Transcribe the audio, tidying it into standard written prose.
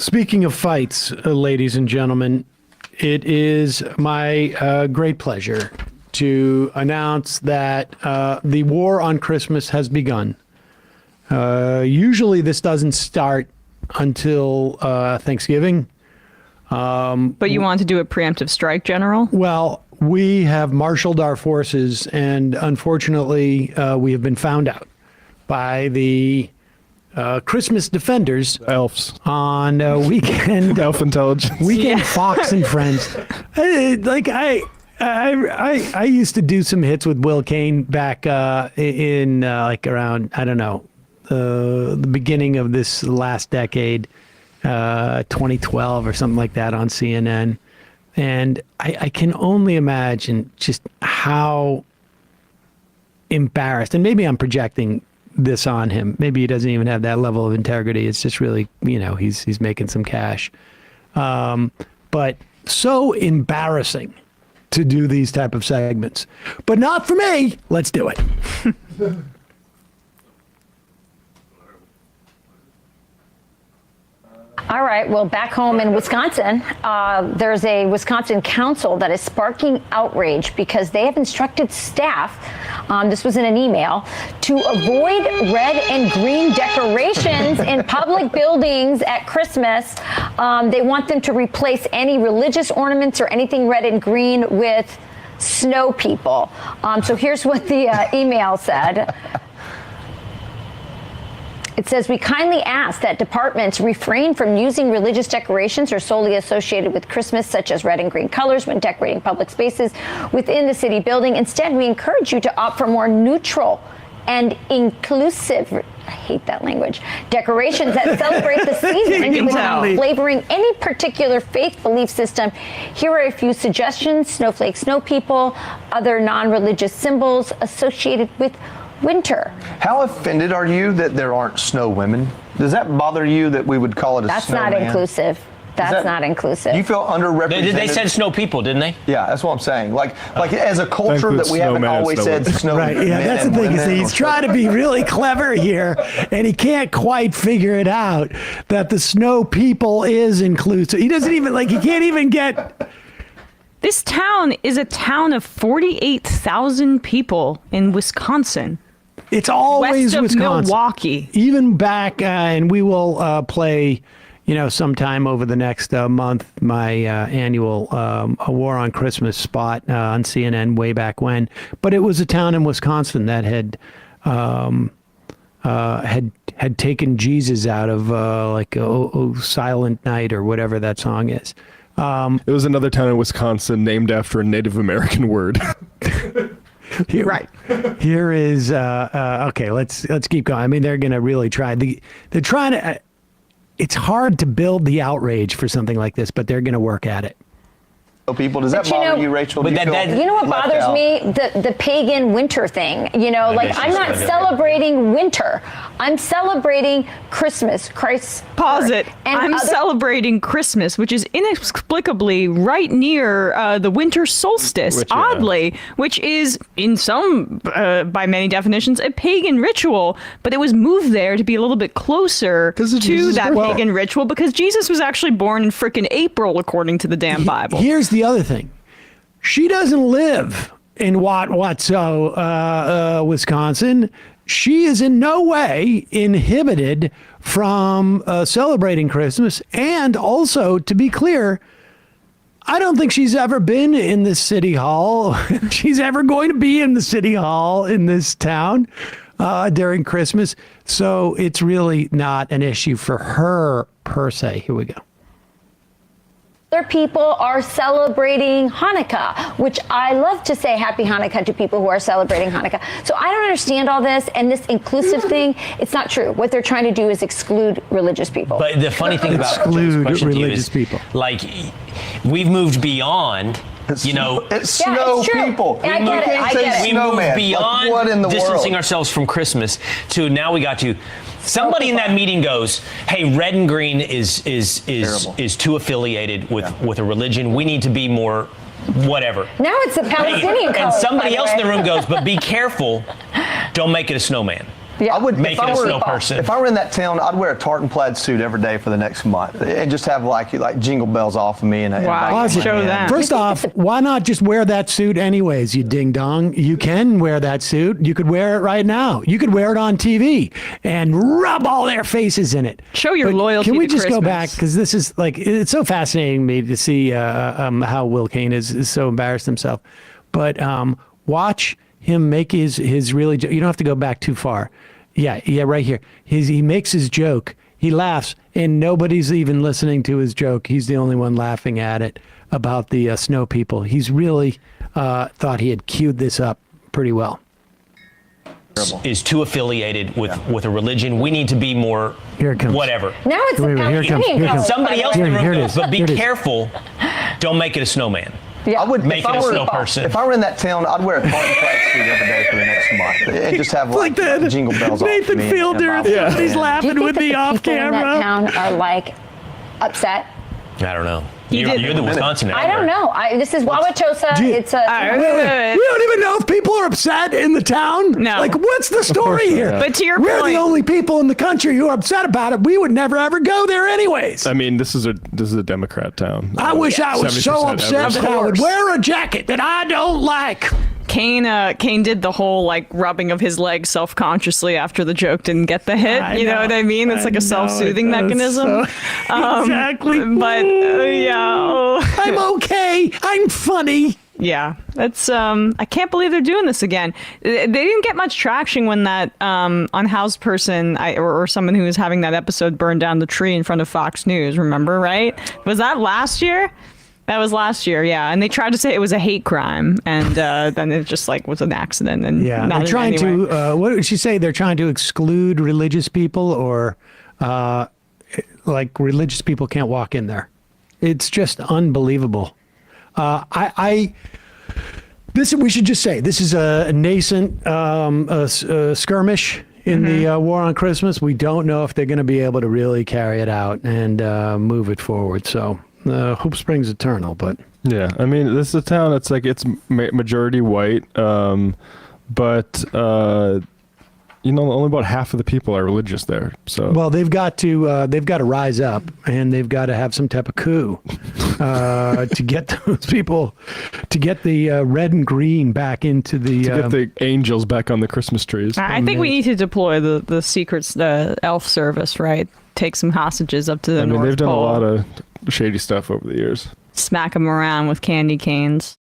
Speaking of fights, ladies and gentlemen, it is my great pleasure to announce that the war on Christmas has begun. Usually this doesn't start until Thanksgiving. But you want to do a preemptive strike, General? Well, we have marshaled our forces, and unfortunately, we have been found out by the Christmas defenders, elves, on weekend elf intelligence, weekend Fox and Friends. I used to do some hits with Will Kane back in like around, I don't know, the beginning of this last decade, 2012 or something like that on CNN. And I can only imagine just how embarrassed, and maybe I'm projecting this on him. Maybe he doesn't even have that level of integrity. It's just really, he's making some cash. But so embarrassing to do these type of segments. But not for me. Let's do it. All right. Well, back home in Wisconsin, there's a Wisconsin council that is sparking outrage because they have instructed staff, this was in an email, to avoid red and green decorations in public buildings at Christmas. They want them to replace any religious ornaments or anything red and green with snow people. So here's what the email said. It says, we kindly ask that departments refrain from using religious decorations or solely associated with Christmas, such as red and green colors, when decorating public spaces within the city building. Instead, we encourage you to opt for more neutral and inclusive, I hate that language, decorations that celebrate the season without flavoring any particular faith belief system. Here are a few suggestions: snowflakes, snow people, other non-religious symbols associated with winter. How offended are you that there aren't snow women? Does that bother you that we would call it a That's snowman? not inclusive. That's not inclusive. You feel underrepresented? They said snow people, didn't they? Yeah, that's what I'm saying. Like as a culture that we haven't always said snow. Right, yeah, that's the thing. He's trying to be really clever here, and he can't quite figure it out that the snow people is inclusive. He doesn't even, he can't even get... This town is a town of 48,000 people in Wisconsin. It's always west of Wisconsin. Milwaukee. Even back, and we will play, sometime over the next month, my annual A War on Christmas spot on CNN way back when. But it was a town in Wisconsin that had taken Jesus out of oh, Silent Night or whatever that song is. It was another town in Wisconsin named after a Native American word. Right. Here is okay. Let's keep going. I mean, they're going to really try. They're trying to. It's hard to build the outrage for something like this, but they're going to work at it. People, does that bother you, Rachel? You know what bothers me? The pagan winter thing. I'm not celebrating winter. I'm celebrating Christmas. Christ. Pause it. I'm celebrating Christmas, which is inexplicably right near the winter solstice, which is in some, by many definitions, a pagan ritual. But it was moved there to be a little bit closer to that pagan ritual because Jesus was actually born in frickin' April, according to the damn Bible. Here's the other thing. She doesn't live in Watso, Wisconsin. She is in no way inhibited from celebrating Christmas. And also, to be clear, I don't think she's ever been in the city hall. She's ever going to be in the city hall in this town during Christmas. So it's really not an issue for her per se. Here we go. Other people are celebrating Hanukkah, which I love to say Happy Hanukkah to people who are celebrating Hanukkah. So I don't understand all this and this inclusive thing. It's not true. What they're trying to do is exclude religious people. But the funny thing about exclude religious people, we've moved beyond. It's snow people. I get it. We moved beyond distancing ourselves from Christmas to now we got to. Somebody in that meeting goes, "Hey, red and green is too affiliated with a religion. We need to be more whatever." Now it's the Palestinian colors. And somebody else in the room goes, "But be careful, don't make it a snowman." Yeah. I would Make if it I a were, snow person. If I were in that town, I'd wear a tartan plaid suit every day for the next month and just have like jingle bells off of me. And Wow, and show them. First off, why not just wear that suit anyways, you ding dong? You can wear that suit. You could wear it right now. You could wear it on TV and rub all their faces in it. Show your But loyalty Can we to just go Christmas. back? Because this is like, it's so fascinating to me to see how Will Kane is so embarrassed himself. But watch him make his really, you don't have to go back too far. Yeah, right here. He makes his joke. He laughs, and nobody's even listening to his joke. He's the only one laughing at it about the snow people. He's really thought he had queued this up pretty well. Is too affiliated with a religion. We need to be more. Here it comes. Whatever. Now it's Wait, the here it comes, Palestinian here it colors, comes. Somebody by the else way. can Here it remove is, it, but be here it is. careful. Don't make it a snowman. Yeah. I would Make if it I a were, snow person. If I were in that town, I'd wear a tartan plaid suit every day for the next month and just have like jingle bells off Nathan of me. Fielder, and he's Do you laughing think with that the off people in that camera. town are like upset? I don't know. He did- You're the Wisconsin. I don't know. This is Wauwatosa. It's a. We don't even know if people are upset in the town. No. Like, what's the story here? But to your We're point- the only people in the country who are upset about it. We would never ever go there anyways. I mean, this is a Democrat town. I wish I was so 70% upset average. that I would wear a jacket that I don't like. Kane did the whole like rubbing of his leg self-consciously after the joke didn't get the hit. You know what I mean? It's like a self-soothing mechanism. Exactly. But yeah, I'm okay. I'm funny. yeah. That's I can't believe they're doing this again. They didn't get much traction when that unhoused person or someone who was having that episode burned down the tree in front of Fox News. Remember, right? Was that last year? That was last year, yeah. And they tried to say it was a hate crime, and then it just like was an accident. And Yeah, not they're in trying any way. to. What did she say? They're trying to exclude religious people, or like religious people can't walk in there. It's just unbelievable. This we should just say this is a nascent skirmish in the war on Christmas. We don't know if they're going to be able to really carry it out and move it forward. So hope springs eternal, but. Yeah, I mean, this is a town that's like it's majority white, but only about half of the people are religious there. So Well, they've got to rise up, and they've got to have some type of coup to get those people, to get the red and green back into the. to get the angels back on the Christmas trees. I think we need to deploy the secret elf service, right? Take some hostages up to the I mean, North they've done Pole. a lot of shady stuff over the years. Smack them around with candy canes.